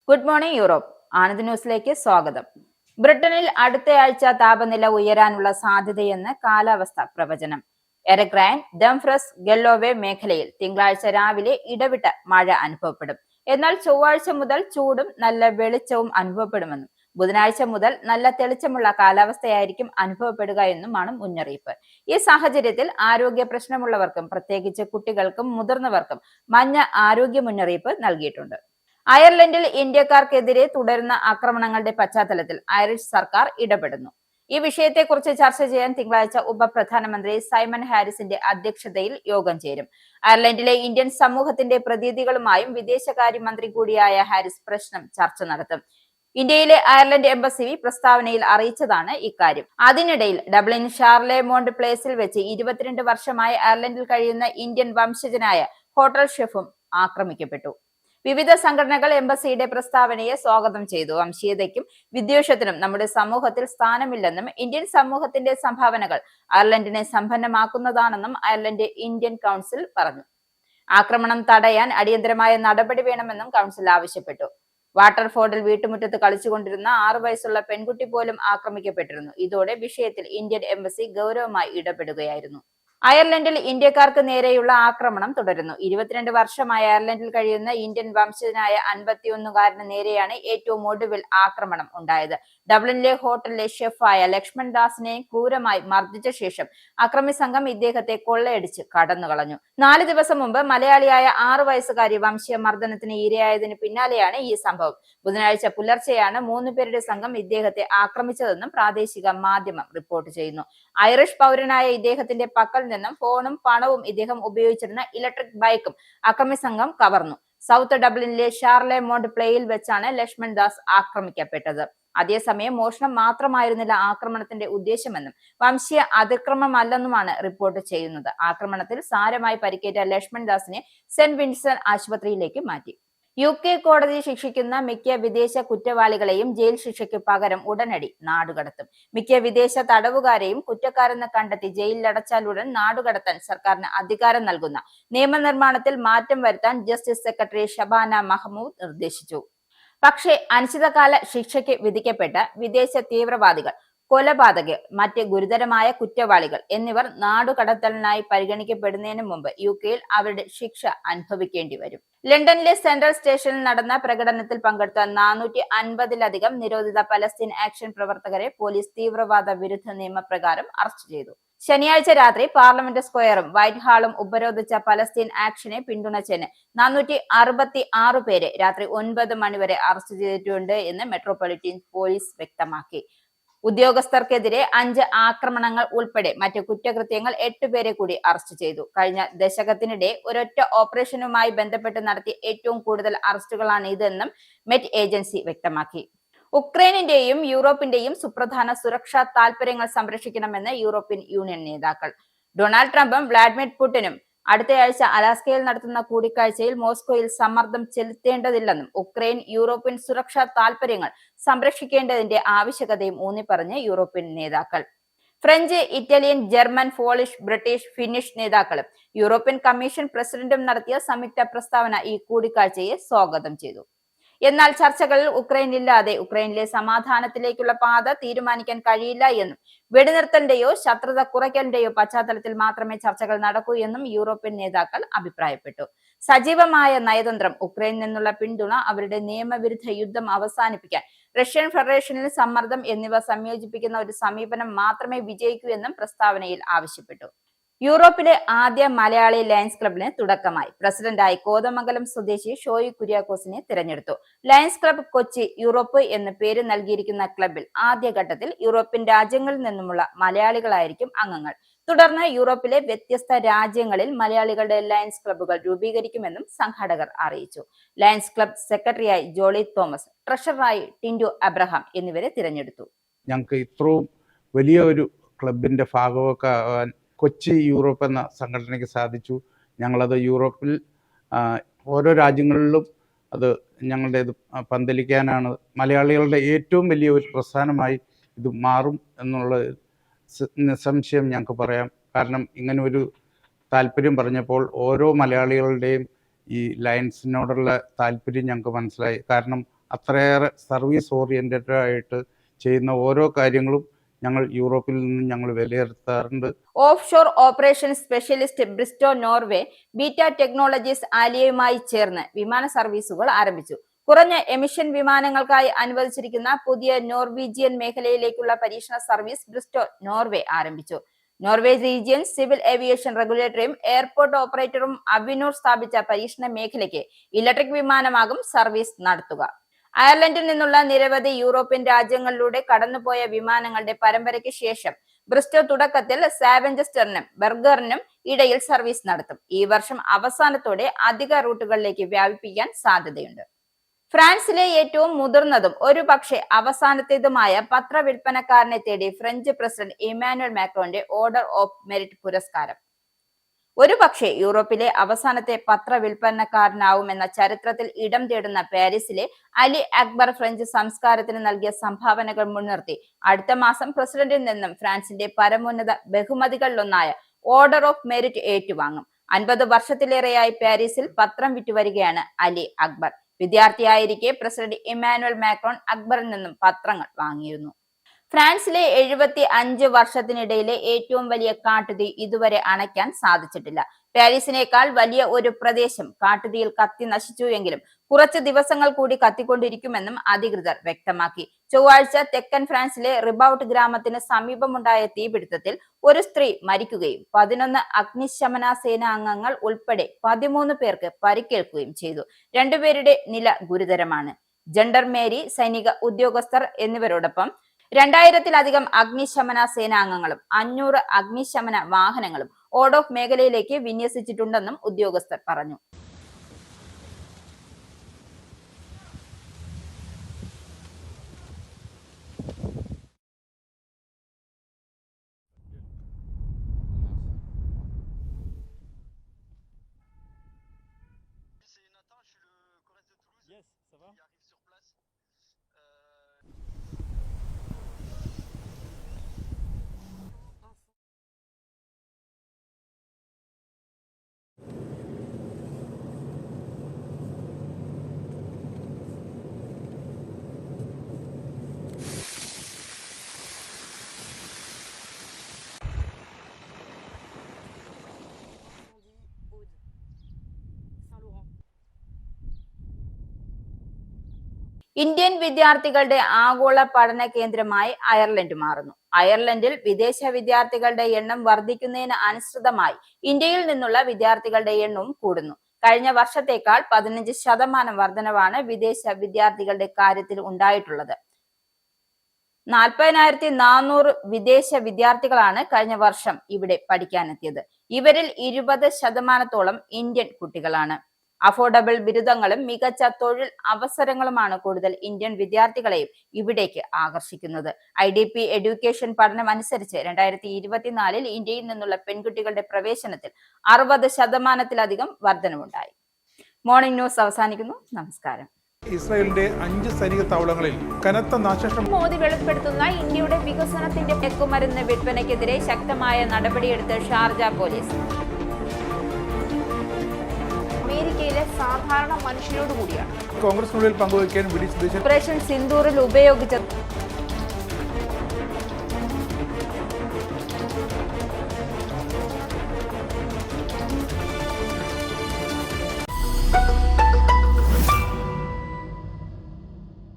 Good morning Europe. Anand ന്യൂസിലേക്ക് സ്വാഗതം. ബ്രിട്ടനിൽ അടുത്തയാഴ്ച താപനില ഉയരാനുള്ള സാധ്യതയെന്ന് കാലാവസ്ഥാ പ്രവചനം. എരഗ്രാൻ, ഡംഫ്രസ്, ഗെല്ലോവെ മേഖലയിൽ തിങ്കളാഴ്ച രാവിലെ ഇടവിട്ട മഴ അനുഭവപ്പെടും. എന്നാൽ ചൊവ്വാഴ്ച മുതൽ ചൂടും നല്ല വെളിച്ചവും അനുഭവപ്പെടുമെന്നും ബുധനാഴ്ച മുതൽ നല്ല തെളിച്ചമുള്ള കാലാവസ്ഥയായിരിക്കും അനുഭവപ്പെടുക എന്നുമാണ് മുന്നറിയിപ്പ്. ഈ സാഹചര്യത്തിൽ ആരോഗ്യ പ്രശ്നമുള്ളവർക്കും പ്രത്യേകിച്ച് കുട്ടികൾക്കും മുതിർന്നവർക്കും മഞ്ഞ ആരോഗ്യ മുന്നറിയിപ്പ് നൽകിയിട്ടുണ്ട്. അയർലൻഡിൽ ഇന്ത്യക്കാർക്കെതിരെ തുടരുന്ന ആക്രമണങ്ങളുടെ പശ്ചാത്തലത്തിൽ ഐറിഷ് സർക്കാർ ഇടപെടുന്നു. ഈ വിഷയത്തെക്കുറിച്ച് ചർച്ച ചെയ്യാൻ തിങ്കളാഴ്ച ഉപപ്രധാനമന്ത്രി സൈമൺ ഹാരിസിന്റെ അധ്യക്ഷതയിൽ യോഗം ചേരും. അയർലൻഡിലെ ഇന്ത്യൻ സമൂഹത്തിന്റെ പ്രതിനിധികളുമായും വിദേശകാര്യമന്ത്രി കൂടിയായ ഹാരിസ് പ്രശ്നം ചർച്ച നടത്തും. ഇന്ത്യയിലെ അയർലൻഡ് എംബസി പ്രസ്താവനയിൽ അറിയിച്ചതാണ് ഇക്കാര്യം. അതിനിടയിൽ ഡബ്ലിൻ ഷാർലെമോണ്ട് പ്ലേസിൽ വെച്ച് 22 വർഷമായി അയർലൻഡിൽ കഴിയുന്ന ഇന്ത്യൻ വംശജനായ ഹോട്ടൽ ഷെഫും ആക്രമിക്കപ്പെട്ടു. വിവിധ സംഘടനകൾ എംബസിയുടെ പ്രസ്താവനയെ സ്വാഗതം ചെയ്തു. വംശീയതയ്ക്കും വിദ്വേഷത്തിനും നമ്മുടെ സമൂഹത്തിൽ സ്ഥാനമില്ലെന്നും ഇന്ത്യൻ സമൂഹത്തിന്റെ സംഭാവനകൾ അയർലൻഡിനെ സമ്പന്നമാക്കുന്നതാണെന്നും അയർലൻഡ് ഇന്ത്യൻ കൗൺസിൽ പറഞ്ഞു. ആക്രമണം തടയാൻ അടിയന്തരമായ നടപടി വേണമെന്നും കൗൺസിൽ ആവശ്യപ്പെട്ടു. വാട്ടർഫോർഡിൽ വീട്ടുമുറ്റത്ത് കളിച്ചുകൊണ്ടിരുന്ന 6 വയസ്സുള്ള പെൺകുട്ടി പോലും ആക്രമിക്കപ്പെട്ടിരുന്നു. ഇതോടെ വിഷയത്തിൽ ഇന്ത്യൻ എംബസി ഗൗരവമായി ഇടപെടുകയായിരുന്നു. അയർലൻഡിൽ ഇന്ത്യക്കാർക്ക് നേരെയുള്ള ആക്രമണം തുടരുന്നു. 22 വർഷമായി അയർലൻഡിൽ കഴിയുന്ന ഇന്ത്യൻ വംശജനായ 51കാരന് നേരെയാണ് ഏറ്റവും ഒടുവിൽ ആക്രമണം ഉണ്ടായത്. ഡബ്ലിനിലെ ഹോട്ടലിലെ ഷെഫായ ലക്ഷ്മൺ ദാസിനെ ക്രൂരമായി മർദ്ദിച്ച ശേഷം അക്രമി സംഘം ഇദ്ദേഹത്തെ കൊള്ളയടിച്ച് കടന്നുകളഞ്ഞു. 4 ദിവസം മുമ്പ് മലയാളിയായ 6 വയസ്സുകാരി വംശീയ മർദ്ദനത്തിന് ഇരയായതിന് പിന്നാലെയാണ് ഈ സംഭവം. ബുധനാഴ്ച പുലർച്ചെയാണ് 3 പേരുടെ സംഘം ഇദ്ദേഹത്തെ ആക്രമിച്ചതെന്നും പ്രാദേശിക മാധ്യമം റിപ്പോർട്ട് ചെയ്യുന്നു. ഐറിഷ് പൗരനായ ഇദ്ദേഹത്തിന്റെ പക്കൽ നിന്നും ഫോണും പണവും ഇദ്ദേഹം ഉപയോഗിച്ചിരുന്ന ഇലക്ട്രിക് ബൈക്കും അക്രമി സംഘം കവർന്നു. സൗത്ത് ഡബ്ലിനിലെ ഷാർലെമോണ്ട് പ്ലേയിൽ വെച്ചാണ് ലക്ഷ്മൺ ദാസ് ആക്രമിക്കപ്പെട്ടത്. അതേസമയം മോഷണം മാത്രമായിരുന്നില്ല ആക്രമണത്തിന്റെ ഉദ്ദേശമെന്നും വംശീയ അതിക്രമമല്ലെന്നുമാണ് റിപ്പോർട്ട് ചെയ്യുന്നത്. ആക്രമണത്തിൽ സാരമായി പരിക്കേറ്റ ലക്ഷ്മൺ ദാസിനെ സെന്റ് വിൻസെന്റ് ആശുപത്രിയിലേക്ക് മാറ്റി. UK കോടതി ശിക്ഷിക്കുന്ന മിക്ക വിദേശ കുറ്റവാളികളെയും ജയിൽ ശിക്ഷയ്ക്ക് പകരം ഉടനടി നാടുകടത്തും. മിക്ക വിദേശ തടവുകാരെയും കുറ്റക്കാരെന്ന് കണ്ടെത്തി ജയിലിലടച്ചാലുടൻ നാടുകടത്താൻ സർക്കാരിന് അധികാരം നൽകുന്ന നിയമനിർമ്മാണത്തിൽ മാറ്റം വരുത്താൻ ജസ്റ്റിസ് സെക്രട്ടറി ഷബാന മഹ്മൂദ് നിർദ്ദേശിച്ചു. പക്ഷേ അനിശ്ചിതകാല ശിക്ഷയ്ക്ക് വിധിക്കപ്പെട്ട വിദേശ തീവ്രവാദികൾ, കൊലപാതകർ, മറ്റ് ഗുരുതരമായ കുറ്റവാളികൾ എന്നിവർ നാടുകടത്തലിനായി പരിഗണിക്കപ്പെടുന്നതിന് മുമ്പ് UKയിൽ അവരുടെ ശിക്ഷ അനുഭവിക്കേണ്ടി വരും. ലണ്ടനിലെ സെൻട്രൽ സ്റ്റേഷനിൽ നടന്ന പ്രകടനത്തിൽ പങ്കെടുത്ത 450ലധികം നിരോധിത പലസ്തീൻ ആക്ഷൻ പ്രവർത്തകരെ പോലീസ് തീവ്രവാദ വിരുദ്ധ നിയമപ്രകാരം അറസ്റ്റ് ചെയ്തു. ശനിയാഴ്ച രാത്രി പാർലമെന്റ് സ്ക്വയറും വൈറ്റ് ഹാളും ഉപരോധിച്ച പലസ്തീൻ ആക്ഷനെ പിന്തുണച്ചതിന് 466 പേരെ രാത്രി 9 മണിവരെ അറസ്റ്റ് ചെയ്തിട്ടുണ്ട് എന്ന് മെട്രോപൊളിറ്റൻ പോലീസ് വ്യക്തമാക്കി. ഉദ്യോഗസ്ഥർക്കെതിരെ 5 ആക്രമണങ്ങൾ ഉൾപ്പെടെ മറ്റ് കുറ്റകൃത്യങ്ങൾ 8 പേരെ കൂടി അറസ്റ്റ് ചെയ്തു. കഴിഞ്ഞ ദശകത്തിനിടെ ഒരൊറ്റ ഓപ്പറേഷനുമായി ബന്ധപ്പെട്ട് നടത്തിയ ഏറ്റവും കൂടുതൽ അറസ്റ്റുകളാണ് ഇതെന്നും മെറ്റ് ഏജൻസി വ്യക്തമാക്കി. ഉക്രൈനിന്റെയും യൂറോപ്പിന്റെയും സുപ്രധാന സുരക്ഷാ താൽപര്യങ്ങൾ സംരക്ഷിക്കണമെന്ന് യൂറോപ്യൻ യൂണിയൻ നേതാക്കൾ. ഡൊണാൾഡ് ട്രംപും വ്ളാഡിമിർ പുടിനും അടുത്തയാഴ്ച അലാസ്കയിൽ നടത്തുന്ന കൂടിക്കാഴ്ചയിൽ മോസ്കോയിൽ സമ്മർദ്ദം ചെലുത്തേണ്ടതില്ലെന്നും ഉക്രൈൻ യൂറോപ്യൻ സുരക്ഷാ താൽപര്യങ്ങൾ സംരക്ഷിക്കേണ്ടതിന്റെ ആവശ്യകതയും ഊന്നിപ്പറഞ്ഞ് യൂറോപ്യൻ നേതാക്കൾ. French, Italian, German, polish, British, Finnish നേതാക്കളും യൂറോപ്യൻ കമ്മീഷൻ പ്രസിഡന്റും നടത്തിയ സംയുക്ത പ്രസ്താവന ഈ കൂടിക്കാഴ്ചയെ സ്വാഗതം ചെയ്തു. എന്നാൽ ചർച്ചകളിൽ ഉക്രൈനില്ലാതെ ഉക്രൈനിലെ സമാധാനത്തിലേക്കുള്ള പാത തീരുമാനിക്കാൻ കഴിയില്ല എന്നും വെടിനിർത്തലിന്റെയോ ശത്രുത കുറയ്ക്കലിന്റെയോ പശ്ചാത്തലത്തിൽ മാത്രമേ ചർച്ചകൾ നടക്കൂ എന്നും യൂറോപ്യൻ നേതാക്കൾ അഭിപ്രായപ്പെട്ടു. സജീവമായ നയതന്ത്രം, ഉക്രൈനിൽ നിന്നുള്ള പിന്തുണ, അവരുടെ നിയമവിരുദ്ധ യുദ്ധം അവസാനിപ്പിക്കാൻ റഷ്യൻ ഫെഡറേഷനിൽ സമ്മർദ്ദം എന്നിവ സംയോജിപ്പിക്കുന്ന ഒരു സമീപനം മാത്രമേ വിജയിക്കൂ എന്നും പ്രസ്താവനയിൽ ആവശ്യപ്പെട്ടു. യൂറോപ്പിലെ ആദ്യ മലയാളി ലയൺസ് ക്ലബിന് തുടക്കമായി. പ്രസിഡന്റായി കോതമംഗലം സ്വദേശി ഷോയി കുര്യാക്കോസിനെ തിരഞ്ഞെടുത്തു. ലയൺസ് ക്ലബ് കൊച്ചി യൂറോപ്പ് എന്ന് പേര് നൽകിയിരിക്കുന്ന ക്ലബിൽ ആദ്യഘട്ടത്തിൽ യൂറോപ്യൻ രാജ്യങ്ങളിൽ നിന്നുമുള്ള മലയാളികളായിരിക്കും അംഗങ്ങൾ. തുടർന്ന് യൂറോപ്പിലെ വ്യത്യസ്ത രാജ്യങ്ങളിൽ മലയാളികളുടെ ലയൺസ് ക്ലബ്ബുകൾ രൂപീകരിക്കുമെന്നും സംഘാടകർ അറിയിച്ചു. ലയൺസ് ക്ലബ് സെക്രട്ടറിയായി ജോളി തോമസ്, ട്രഷററായി ടിൻഡു അബ്രഹാം എന്നിവരെ തിരഞ്ഞെടുത്തു. ഞങ്ങൾക്ക് ഇത്രയും വലിയ ഒരു ക്ലബിന്റെ ഭാഗമൊക്കെ കൊച്ചി യൂറോപ്പ് എന്ന സംഘടനയ്ക്ക് സാധിച്ചു. ഞങ്ങളത് യൂറോപ്പിൽ ഓരോ രാജ്യങ്ങളിലും അത് ഞങ്ങളുടേത് പന്തലിക്കാനാണ്. മലയാളികളുടെ ഏറ്റവും വലിയ ഒരു പ്രസ്ഥാനമായി ഇത് മാറും എന്നുള്ള നിസ്സംശയം ഞങ്ങൾക്ക് പറയാം. കാരണം ഇങ്ങനെ ഒരു താല്പര്യം പറഞ്ഞപ്പോൾ ഓരോ മലയാളികളുടെയും ഈ ലയൺസിനോടുള്ള താല്പര്യം ഞങ്ങൾക്ക് മനസ്സിലായി. കാരണം അത്രയേറെ സർവീസ് ഓറിയൻറ്റഡ് ആയിട്ട് ചെയ്യുന്ന ഓരോ കാര്യങ്ങളും ഞങ്ങൾ യൂറോപ്പിൽ നിന്നും ഞങ്ങൾ വിലയിരുത്താറുണ്ട്. Offshore operation specialist Bristow Norway Beta technologies ആലിയയുമായി ചേർന്ന് വിമാന സർവീസുകൾ ആരംഭിച്ചു. കുറഞ്ഞ എമിഷൻ വിമാനങ്ങൾക്കായി അനുവദിച്ചിരിക്കുന്ന പുതിയ നോർവീജിയൻ മേഖലയിലേക്കുള്ള പരീക്ഷണ സർവീസ് ബ്രിസ്റ്റോ നോർവേ ആരംഭിച്ചു. നോർവേ റീജിയൻ സിവിൽ ഏവിയേഷൻ റെഗുലേറ്ററിയും എയർപോർട്ട് ഓപ്പറേറ്ററും അവിനൂർ സ്ഥാപിച്ച പരീക്ഷണ മേഖലയ്ക്ക് ഇലക്ട്രിക് വിമാനമാകും സർവീസ് നടത്തുക. അയർലൻഡിൽ നിന്നുള്ള നിരവധി യൂറോപ്യൻ രാജ്യങ്ങളിലൂടെ കടന്നുപോയ വിമാനങ്ങളുടെ പരമ്പരയ്ക്ക് ശേഷം ബ്രിസ്റ്റോ തുടക്കത്തിൽ സാവഞ്ചസ്റ്ററിനും ബർഗറിനും ഇടയിൽ സർവീസ് നടത്തും. ഈ വർഷം അവസാനത്തോടെ അധിക റൂട്ടുകളിലേക്ക് വ്യാപിപ്പിക്കാൻ സാധ്യതയുണ്ട്. ഫ്രാൻസിലെ ഏറ്റവും മുതിർന്നതും ഒരുപക്ഷെ അവസാനത്തേതുമായ പത്രവിൽപ്പനക്കാരനെ തേടി ഫ്രഞ്ച് പ്രസിഡന്റ് ഇമ്മാനുവൽ മാക്രോന്റെ ഓർഡർ ഓഫ് മെരിറ്റ് പുരസ്കാരം. ഒരുപക്ഷെ യൂറോപ്പിലെ അവസാനത്തെ പത്രവിൽപ്പനക്കാരനാവുമെന്ന ചരിത്രത്തിൽ ഇടം തേടുന്ന പാരീസിലെ അലി അക്ബർ ഫ്രഞ്ച് സംസ്കാരത്തിന് നൽകിയ സംഭാവനകൾ മുൻനിർത്തി അടുത്ത മാസം പ്രസിഡന്റിൽ നിന്നും ഫ്രാൻസിന്റെ പരമോന്നത ബഹുമതികളിലൊന്നായ ഓർഡർ ഓഫ് മെരിറ്റ് ഏറ്റുവാങ്ങും. 50 വർഷത്തിലേറെയായി പാരീസിൽ പത്രം വിറ്റുവരികയാണ് അലി അക്ബർ. വിദ്യാർത്ഥിയായിരിക്കെ പ്രസിഡന്റ് ഇമ്മാനുവൽ മാക്രോൺ അക്ബറിൽ നിന്നും പത്രങ്ങൾ വാങ്ങിയിരുന്നു. ഫ്രാൻസിലെ 75 വർഷത്തിനിടയിലെ ഏറ്റവും വലിയ കാട്ടുതീ ഇതുവരെ അണയ്ക്കാൻ സാധിച്ചിട്ടില്ല. പാരീസിനേക്കാൾ വലിയ ഒരു പ്രദേശം കാട്ടുതീയിൽ കത്തി നശിച്ചു എങ്കിലും കുറച്ച് ദിവസങ്ങൾ കൂടി കത്തിക്കൊണ്ടിരിക്കുമെന്നും അധികൃതർ വ്യക്തമാക്കി. ചൊവ്വാഴ്ച തെക്കൻ ഫ്രാൻസിലെ റിബൌട്ട് ഗ്രാമത്തിന് സമീപമുണ്ടായ തീപിടുത്തത്തിൽ ഒരു സ്ത്രീ മരിക്കുകയും 11 അഗ്നിശമന സേനാ അംഗങ്ങൾ ഉൾപ്പെടെ 13 പേർക്ക് പരിക്കേൽക്കുകയും ചെയ്തു. 2 പേരുടെ നില ഗുരുതരമാണ്. ജണ്ടർമേരി സൈനിക ഉദ്യോഗസ്ഥർ എന്നിവരോടൊപ്പം 2000-ലധികം അഗ്നിശമന സേനാംഗങ്ങളും 500 അഗ്നിശമന വാഹനങ്ങളും ഓഡോഫ് മേഖലയിലേക്ക് വിന്യസിച്ചിട്ടുണ്ടെന്നും ഉദ്യോഗസ്ഥർ പറഞ്ഞു. Yes, ça va? Qui arrive sur place. Indian വിദ്യാർത്ഥികളുടെ ആഗോള പഠന കേന്ദ്രമായി അയർലൻഡ് മാറുന്നു. അയർലൻഡിൽ വിദേശ വിദ്യാർത്ഥികളുടെ എണ്ണം വർദ്ധിക്കുന്നതിന് അനുസൃതമായി ഇന്ത്യയിൽ നിന്നുള്ള വിദ്യാർത്ഥികളുടെ എണ്ണവും കൂടുന്നു. കഴിഞ്ഞ വർഷത്തേക്കാൾ 15% വർധനവാണ് വിദേശ വിദ്യാർത്ഥികളുടെ കാര്യത്തിൽ ഉണ്ടായിട്ടുള്ളത്. 40,400 വിദേശ വിദ്യാർത്ഥികളാണ് കഴിഞ്ഞ വർഷം ഇവിടെ പഠിക്കാനെത്തിയത്. ഇവരിൽ 20% ഇന്ത്യൻ കുട്ടികളാണ്. അഫോർഡബിൾ ബിരുദങ്ങളും മികച്ച തൊഴിൽ അവസരങ്ങളുമാണ് കൂടുതൽ ഇന്ത്യൻ വിദ്യാർത്ഥികളെയും ഇവിടേക്ക് ആകർഷിക്കുന്നത്. IDP എഡ്യൂക്കേഷൻ പഠനം അനുസരിച്ച് 2024-ൽ ഇന്ത്യയിൽ നിന്നുള്ള പെൺകുട്ടികളുടെ പ്രവേശനത്തിൽ 60%-ലധികം വർധനവുണ്ടായി. മോർണിംഗ് ന്യൂസ് അവസാനിക്കുന്നു. നമസ്കാരം. ഇസ്രായേലിന്റെ 5 സൈനിക താവളങ്ങളിൽ കനത്ത നാശനഷ്ടം. മോദി വെളിപ്പെടുത്തുന്ന ഇന്ത്യയുടെ വികസനത്തിന്റെ മയക്കുമരുന്ന് വിൽപ്പനയ്ക്കെതിരെ ശക്തമായ നടപടിയെടുത്ത് ഷാർജ പോലീസ്. അമേരിക്കയിലെ സാധാരണ മനുഷ്യരോട് കൂടിയാണ് കോൺഗ്രസിനുള്ളിൽ പങ്കുവയ്ക്കാൻ വി ഡി സതീശൻ. ഓപ്പറേഷൻ സിന്ദൂറിൽ ഉപയോഗിച്ച